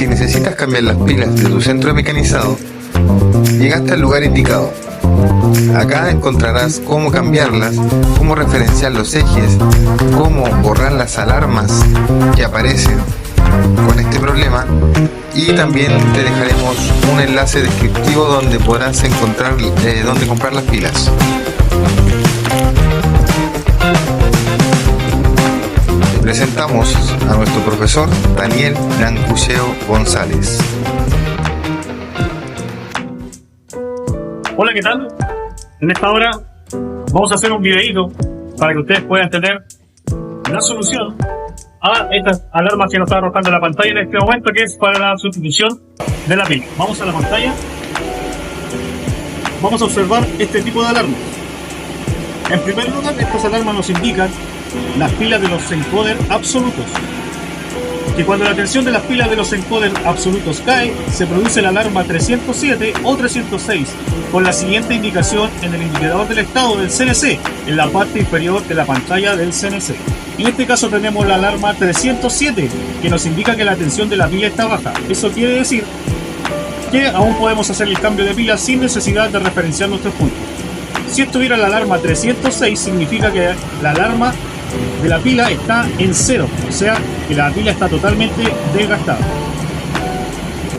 Si necesitas cambiar las pilas de tu centro mecanizado, llegaste al lugar indicado. Acá encontrarás cómo cambiarlas, cómo referenciar los ejes, cómo borrar las alarmas que aparecen con este problema, y también te dejaremos un enlace descriptivo donde podrás encontrar dónde comprar las pilas. Presentamos a nuestro profesor Daniel Nancucheo González. Hola, ¿qué tal? En esta hora vamos a hacer un videíto para que ustedes puedan tener la solución a estas alarmas que nos está arrojando la pantalla en este momento, que es para la sustitución de la pila. Vamos a la pantalla. Vamos a observar este tipo de alarmas. En primer lugar, estas alarmas nos indican las pilas de los encoders absolutos, que cuando la tensión de las pilas de los encoders absolutos cae, se produce la alarma 307 o 306, con la siguiente indicación en el indicador del estado del CNC, en la parte inferior de la pantalla del CNC. En este caso tenemos la alarma 307, que nos indica que la tensión de la pila está baja. Eso quiere decir que aún podemos hacer el cambio de pila sin necesidad de referenciar nuestros puntos. Si estuviera la alarma 306, significa que la alarma de la pila está en cero, o sea que la pila está totalmente desgastada.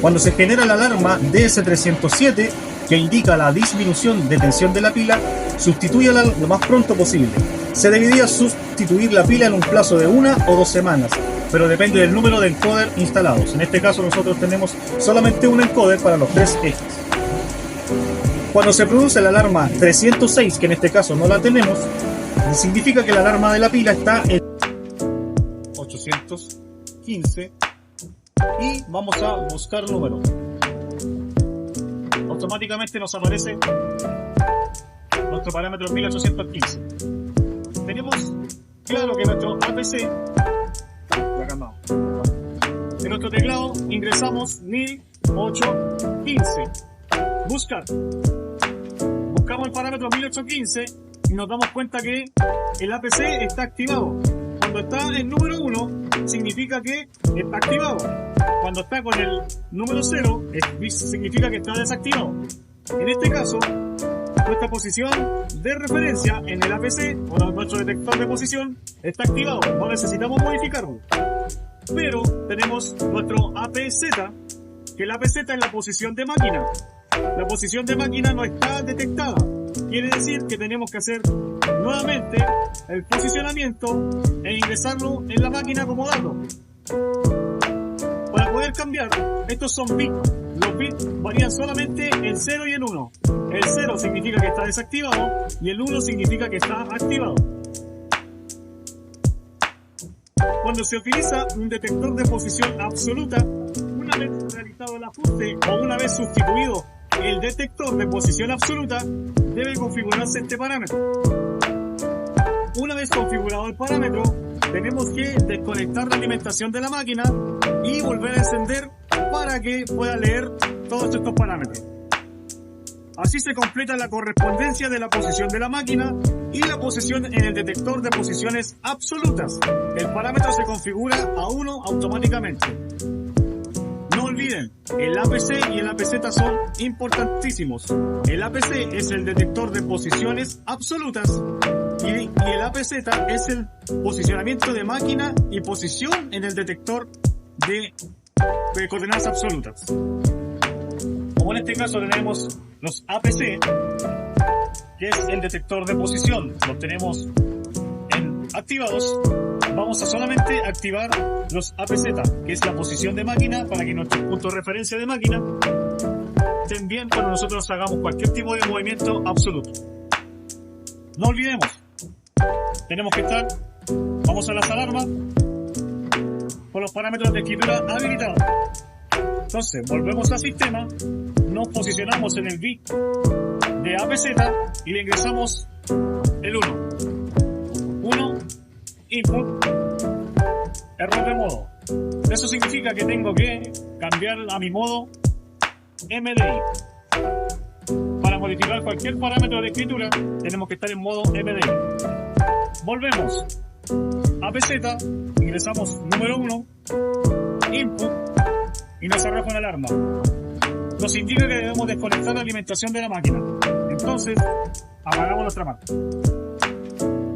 Cuando se genera la alarma DS307, que indica la disminución de tensión de la pila, sustitúyala lo más pronto posible. Se debería sustituir la pila en un plazo de 1 o 2 semanas, pero depende del número de encoders instalados. En este caso nosotros tenemos solamente un encoder para los 3 ejes. Cuando se produce la alarma 306, que en este caso no la tenemos, significa que la alarma de la pila está en 815 y vamos a buscar número. Automáticamente nos aparece nuestro parámetro 1815. Tenemos claro que nuestro APC, en nuestro teclado ingresamos 1815. Buscar. Buscamos el parámetro 1815 y nos damos cuenta que el APC está activado. Cuando está en número 1, significa que está activado. Cuando está con el número 0, significa que está desactivado. En este caso, nuestra posición de referencia en el APC, o nuestro detector de posición, está activado. No necesitamos modificarlo. Pero tenemos nuestro APZ, que el APZ es la posición de máquina. La posición de máquina no está detectada. Quiere decir que tenemos que hacer nuevamente el posicionamiento e ingresarlo en la máquina como dato. Para poder cambiar, estos son bits. Los bits varían solamente en 0 y en 1. El 0 significa que está desactivado y el 1 significa que está activado. Cuando se utiliza un detector de posición absoluta, una vez realizado el ajuste o una vez sustituido el detector de posición absoluta, debe configurarse este parámetro. Una vez configurado el parámetro, tenemos que desconectar la alimentación de la máquina y volver a encender para que pueda leer todos estos parámetros. Así se completa la correspondencia de la posición de la máquina y la posición en el detector de posiciones absolutas. El parámetro se configura a 1 automáticamente. No olviden, el APC y el APZ son importantísimos. El APC es el detector de posiciones absolutas y el APZ es el posicionamiento de máquina y posición en el detector de coordenadas absolutas. Como en este caso tenemos los APC, que es el detector de posición, los tenemos activados. Vamos a solamente activar los APZ, que es la posición de máquina, para que nuestros puntos de referencia de máquina estén bien cuando nosotros hagamos cualquier tipo de movimiento absoluto. No olvidemos, tenemos que estar, vamos a las alarmas, con los parámetros de escritura habilitados. Entonces, volvemos al sistema, nos posicionamos en el bit de APZ y le ingresamos el 1. 1, input, error de modo. Eso significa que tengo que cambiar a mi modo MDI. Para modificar cualquier parámetro de escritura, tenemos que estar en modo MDI. Volvemos a APZ, ingresamos número 1, input, y nos arroja una alarma. Nos indica que debemos desconectar la alimentación de la máquina. Entonces, apagamos nuestra máquina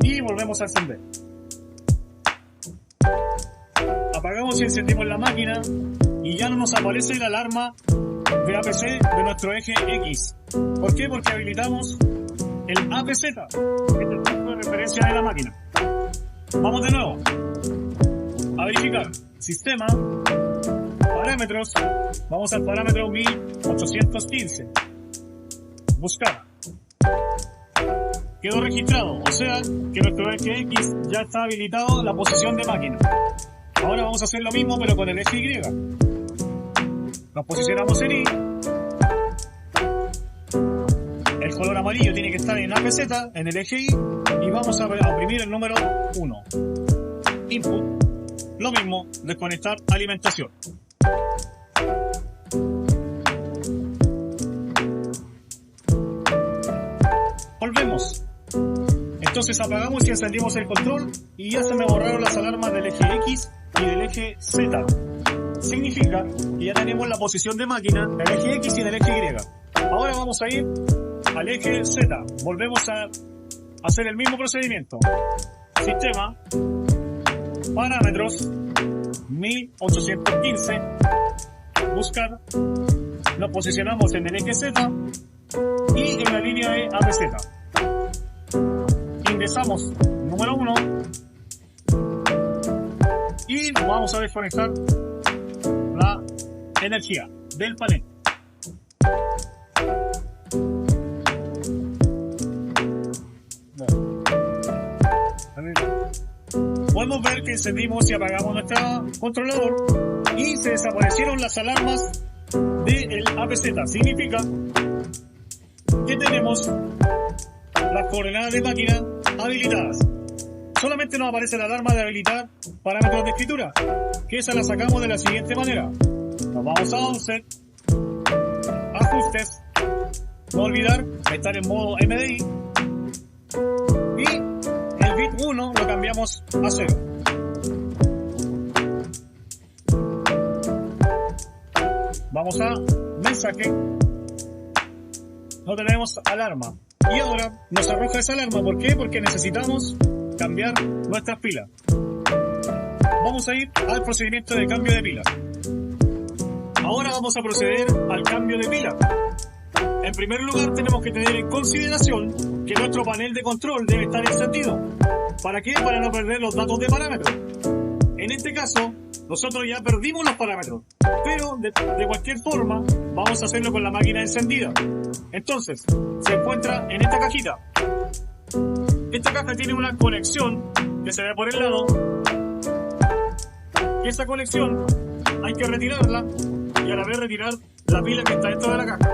y volvemos a encender. Apagamos y encendimos la máquina y ya no nos aparece la alarma de APC de nuestro eje X. ¿Por qué? Porque habilitamos el APZ, que es el punto de referencia de la máquina. Vamos de nuevo a verificar sistema, parámetros, vamos al parámetro 1815, buscar, quedó registrado, o sea que nuestro eje X ya está habilitado la posición de máquina. Ahora vamos a hacer lo mismo pero con el eje Y. Nos posicionamos en Y, el color amarillo tiene que estar en APZ, en el eje Y, y vamos a oprimir el número 1. Input, lo mismo, desconectar alimentación. Volvemos. Entonces apagamos y encendimos el control y ya se me borraron las alarmas del eje X y del eje Z. Significa que ya tenemos la posición de máquina del eje X y del eje Y. Ahora vamos a ir al eje Z. Volvemos a hacer el mismo procedimiento. Sistema, parámetros, 1815, buscar, nos posicionamos en el eje Z y en la línea de APZ. Ingresamos número 1 y vamos a desconectar la energía del panel. Podemos ver que encendimos y apagamos nuestro controlador y se desaparecieron las alarmas del APZ. Significa que tenemos las coordenadas de máquina habilitadas. Solamente nos aparece la alarma de habilitar parámetros de escritura, que esa la sacamos de la siguiente manera. Nos vamos a Offset, Ajustes, no olvidar estar en modo MDI y el bit 1 lo cambiamos a 0. Vamos a mensaje, no tenemos alarma y ahora nos arroja esa alarma. ¿Por qué? Porque necesitamos cambiar nuestras pilas. Vamos a ir al procedimiento de cambio de pilas. Ahora vamos a proceder al cambio de pila. En primer lugar tenemos que tener en consideración que nuestro panel de control debe estar encendido. ¿Para qué? Para no perder los datos de parámetros. En este caso, nosotros ya perdimos los parámetros, pero de cualquier forma vamos a hacerlo con la máquina encendida. Entonces, se encuentra en esta cajita. Esta caja tiene una conexión que se ve por el lado. Y esa conexión hay que retirarla y a la vez retirar la pila que está dentro de la caja.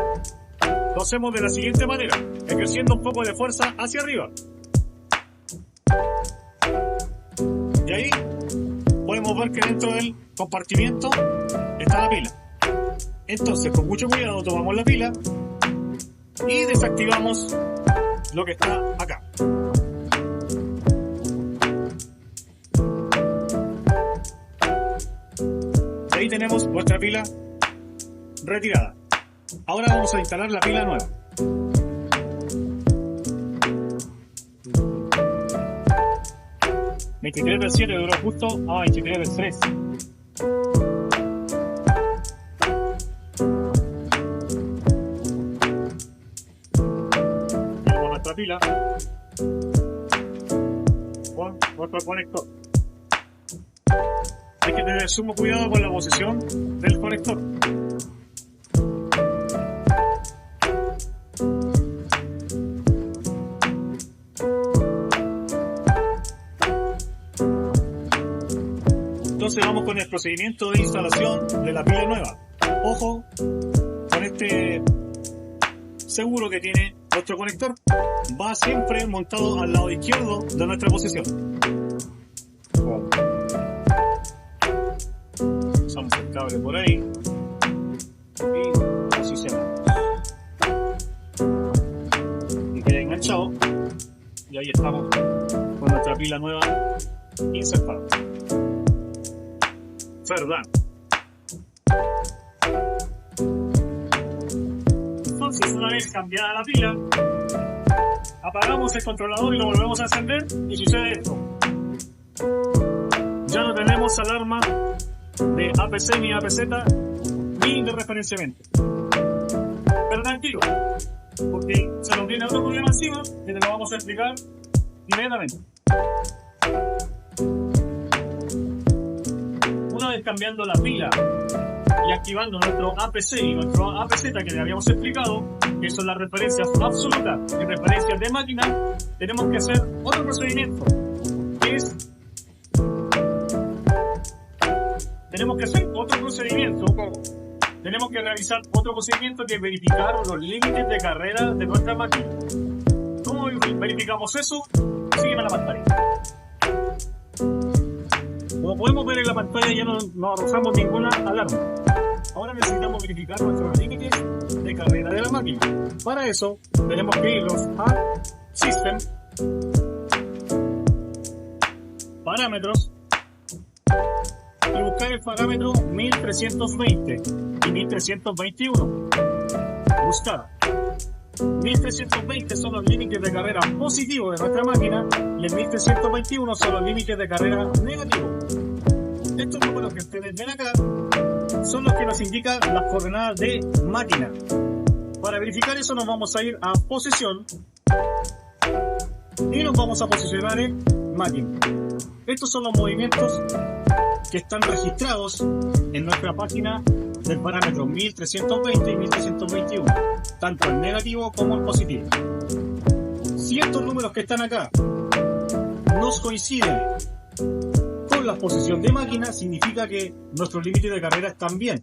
Lo hacemos de la siguiente manera, ejerciendo un poco de fuerza hacia arriba. Y ahí podemos ver que dentro del compartimiento está la pila. Entonces, con mucho cuidado tomamos la pila y desactivamos lo que está acá. Ahí tenemos nuestra pila retirada. Ahora vamos a instalar la pila nueva. $23 del 7 duró justo a $23 del 3. Tenemos nuestra pila con nuestro conector. Hay que tener sumo cuidado con la posición del conector. Entonces vamos con el procedimiento de instalación de la pila nueva. Ojo con este seguro que tiene nuestro conector. Va siempre montado al lado izquierdo de nuestra posición. Usamos el cable por ahí y posicionamos. Y queda enganchado. Y ahí estamos con nuestra pila nueva insertada. Verdad. Una vez cambiada la pila, apagamos el controlador y lo volvemos a encender y sucede esto. Ya no tenemos alarma de APC ni APZ ni de referenciamiento. Pero tranquilo, porque se nos viene otro problema encima que te lo vamos a explicar inmediatamente. Una vez cambiando la pila y activando nuestro APC y nuestro APZ que le habíamos explicado, que son las referencias absolutas y referencias de máquina, tenemos que hacer otro procedimiento, que es tenemos que realizar otro procedimiento que es verificar los límites de carrera de nuestra máquina. ¿Cómo verificamos eso? Sígueme a la pantalla. Como podemos ver en la pantalla, ya no arrojamos ninguna alarma. Ahora necesitamos verificar nuestros límites de carrera de la máquina. Para eso tenemos que irnos a System, Parámetros, y buscar el parámetro 1320 y 1321. Buscar. 1320 son los límites de carrera positivos de nuestra máquina y el 1321 son los límites de carrera negativos. Estos números que ustedes ven acá son los que nos indican las coordenadas de máquina. Para verificar eso nos vamos a ir a posición y nos vamos a posicionar en máquina. Estos son los movimientos que están registrados en nuestra página del parámetro 1320 y 1321, tanto en negativo como en positivo. Si estos números que están acá nos coinciden con la posición de máquina, significa que nuestros límites de carrera están bien.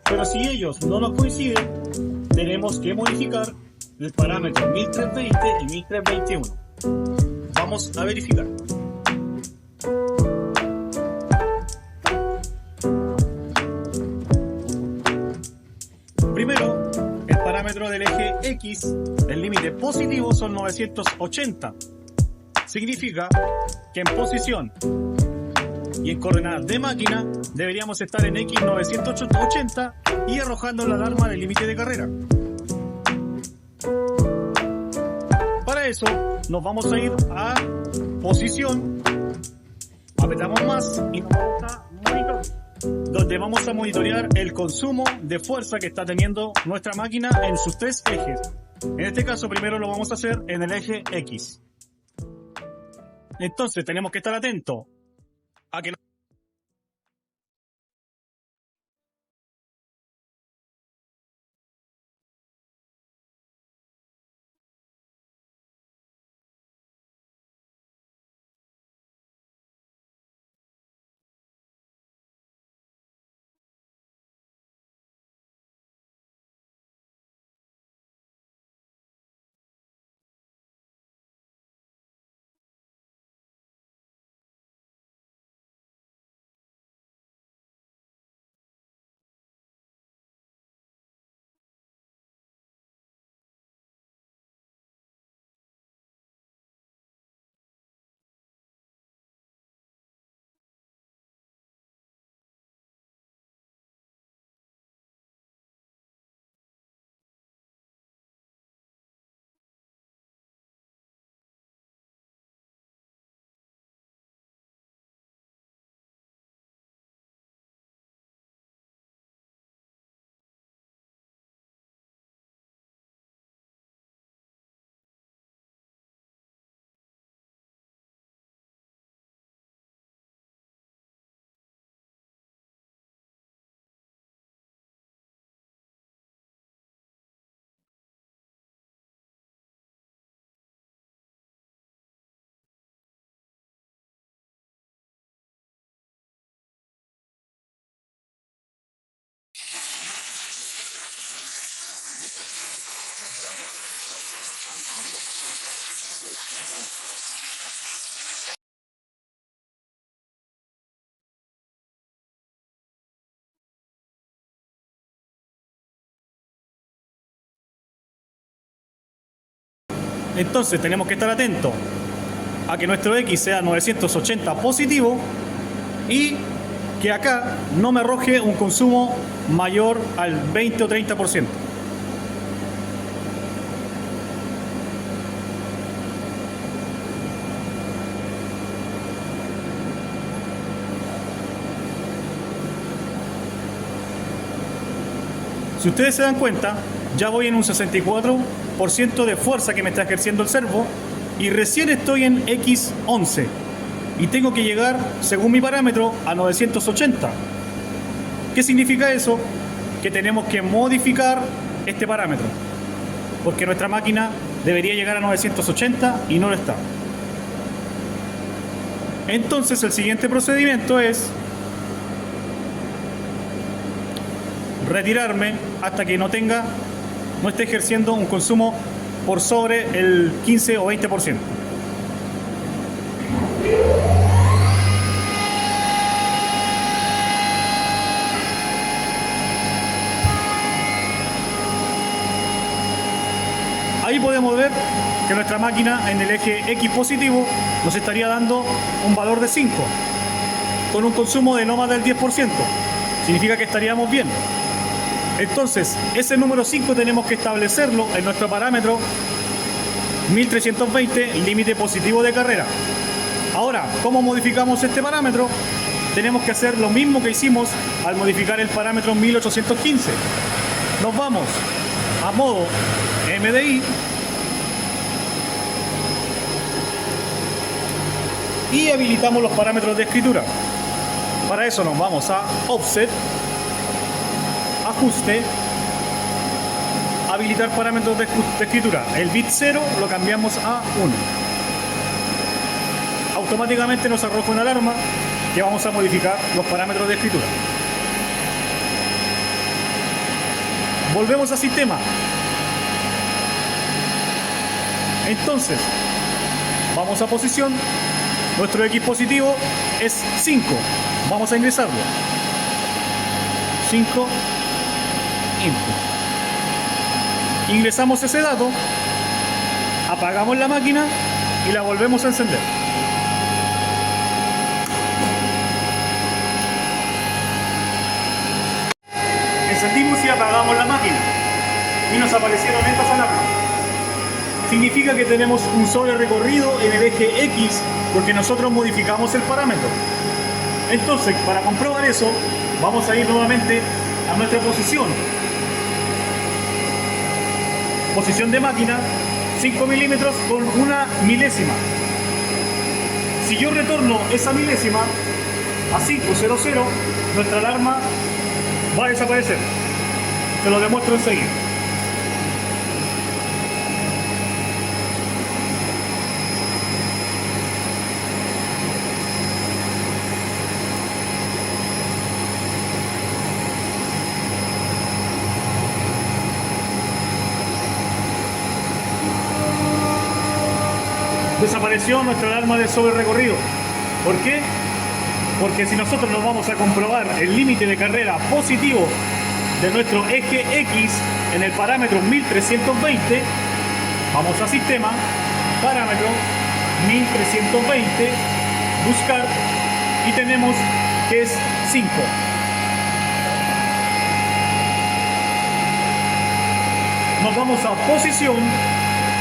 Pero si ellos no nos coinciden, tenemos que modificar el parámetro 1320 y 1321. Vamos a verificar. Primero, el parámetro del eje X, el límite positivo son 980. Significa que en posición y en coordenadas de máquina deberíamos estar en X 980 y arrojando la alarma del límite de carrera. Para eso nos vamos a ir a posición, apretamos más y nos vamos a monitor, donde vamos a monitorear el consumo de fuerza que está teniendo nuestra máquina en sus tres ejes. En este caso primero lo vamos a hacer en el eje X. Entonces tenemos que estar atentos a que entonces tenemos que estar atentos a que nuestro X sea 980 positivo y que acá no me arroje un consumo mayor al 20 o 30%. Si ustedes se dan cuenta, ya voy en un 64% de fuerza que me está ejerciendo el servo y recién estoy en X11 y tengo que llegar, según mi parámetro, a 980. ¿Qué significa eso? Que tenemos que modificar este parámetro, porque nuestra máquina debería llegar a 980 y no lo está. Entonces el siguiente procedimiento es retirarme hasta que no esté ejerciendo un consumo por sobre el 15 o 20%. Ahí podemos ver que nuestra máquina en el eje X positivo nos estaría dando un valor de 5 con un consumo de no más del 10%. Significa que estaríamos bien. Entonces, ese número 5 tenemos que establecerlo en nuestro parámetro 1320, límite positivo de carrera. Ahora, ¿cómo modificamos este parámetro? Tenemos que hacer lo mismo que hicimos al modificar el parámetro 1815. Nos vamos a modo MDI y habilitamos los parámetros de escritura. Para eso nos vamos a Offset, Ajuste, Habilitar parámetros de escritura. El bit 0 lo cambiamos a 1. Automáticamente nos arroja una alarma que vamos a modificar los parámetros de escritura. Volvemos a sistema. Entonces, vamos a posición. Nuestro X positivo es 5. Vamos a ingresarlo. 5. Input. Ingresamos ese dato, apagamos la máquina y la volvemos a encender. Encendimos y apagamos la máquina y nos aparecieron estas alarmas. Significa que tenemos un sobre recorrido en el eje X porque nosotros modificamos el parámetro. Entonces, para comprobar eso, vamos a ir nuevamente a nuestra posición. Posición de máquina, 5 milímetros con una milésima. Si yo retorno esa milésima a 500, nuestra alarma va a desaparecer. Se lo demuestro enseguida. Desapareció nuestra alarma de sobre recorrido. ¿Por qué? Porque si nosotros nos vamos a comprobar el límite de carrera positivo de nuestro eje X en el parámetro 1320, vamos a sistema, parámetro 1320, buscar y tenemos que es 5. Nos vamos a posición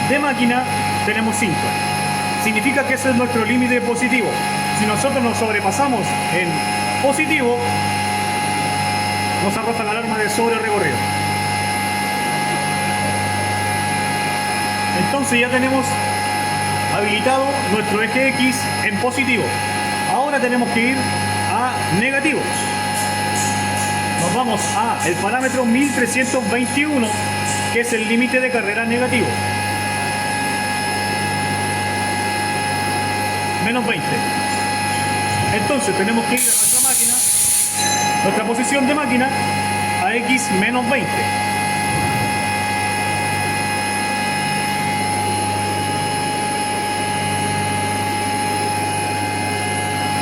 de máquina, tenemos 5. Significa que ese es nuestro límite positivo. Si nosotros nos sobrepasamos en positivo, nos arroja la alarma de sobre recorrido. Entonces ya tenemos habilitado nuestro eje X en positivo. Ahora tenemos que ir a negativos. Nos vamos a el parámetro 1321, que es el límite de carrera negativo. Menos 20. Entonces tenemos que ir a nuestra máquina, nuestra posición de máquina, a X menos 20.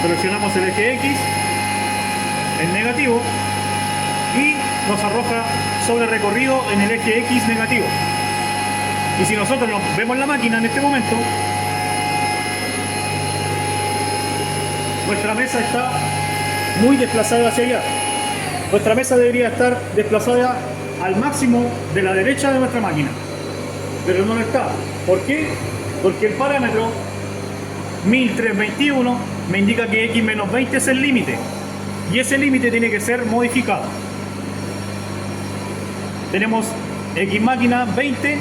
Seleccionamos el eje X en negativo y nos arroja sobre recorrido en el eje X negativo. Y si nosotros vemos la máquina en este momento, nuestra mesa está muy desplazada hacia allá. Nuestra mesa debería estar desplazada al máximo de la derecha de nuestra máquina, pero no lo está. ¿Por qué? Porque el parámetro 1321 me indica que X menos 20 es el límite y ese límite tiene que ser modificado. tenemos X máquina 20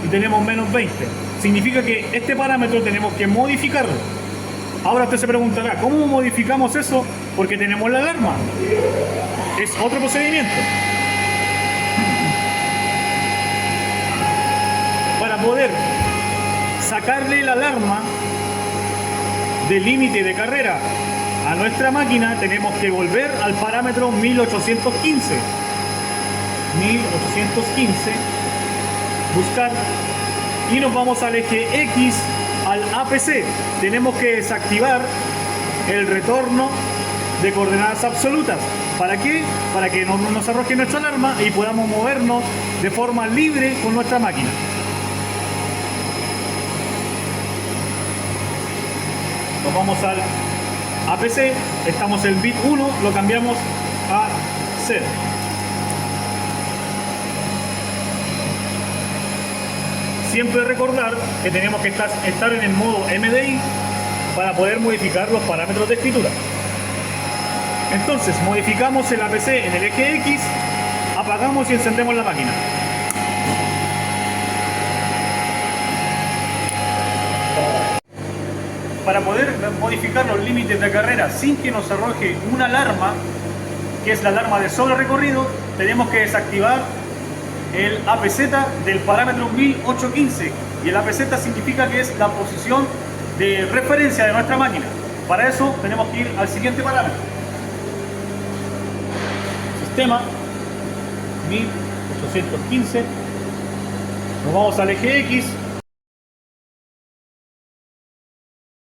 y tenemos menos 20. Significa que este parámetro tenemos que modificarlo. Ahora usted se preguntará, ¿cómo modificamos eso? Porque tenemos la alarma. Es otro procedimiento. Para poder sacarle la alarma del límite de carrera a nuestra máquina, tenemos que volver al parámetro 1815. 1815, buscar, y nos vamos al eje X, al APC. Tenemos que desactivar el retorno de coordenadas absolutas. ¿Para qué? Para que no nos arroje nuestra alarma y podamos movernos de forma libre con nuestra máquina. Nos vamos al APC, estamos en bit 1, lo cambiamos a 0. Siempre recordar que tenemos que estar en el modo MDI para poder modificar los parámetros de escritura. Entonces, modificamos el APC en el eje X, apagamos y encendemos la máquina. Para poder modificar los límites de carrera sin que nos arroje una alarma, que es la alarma de sobre recorrido, tenemos que desactivar el APZ del parámetro 1815. Y el APZ significa que es la posición de referencia de nuestra máquina. Para eso tenemos que ir al siguiente parámetro. Sistema 1815. Nos vamos al eje X.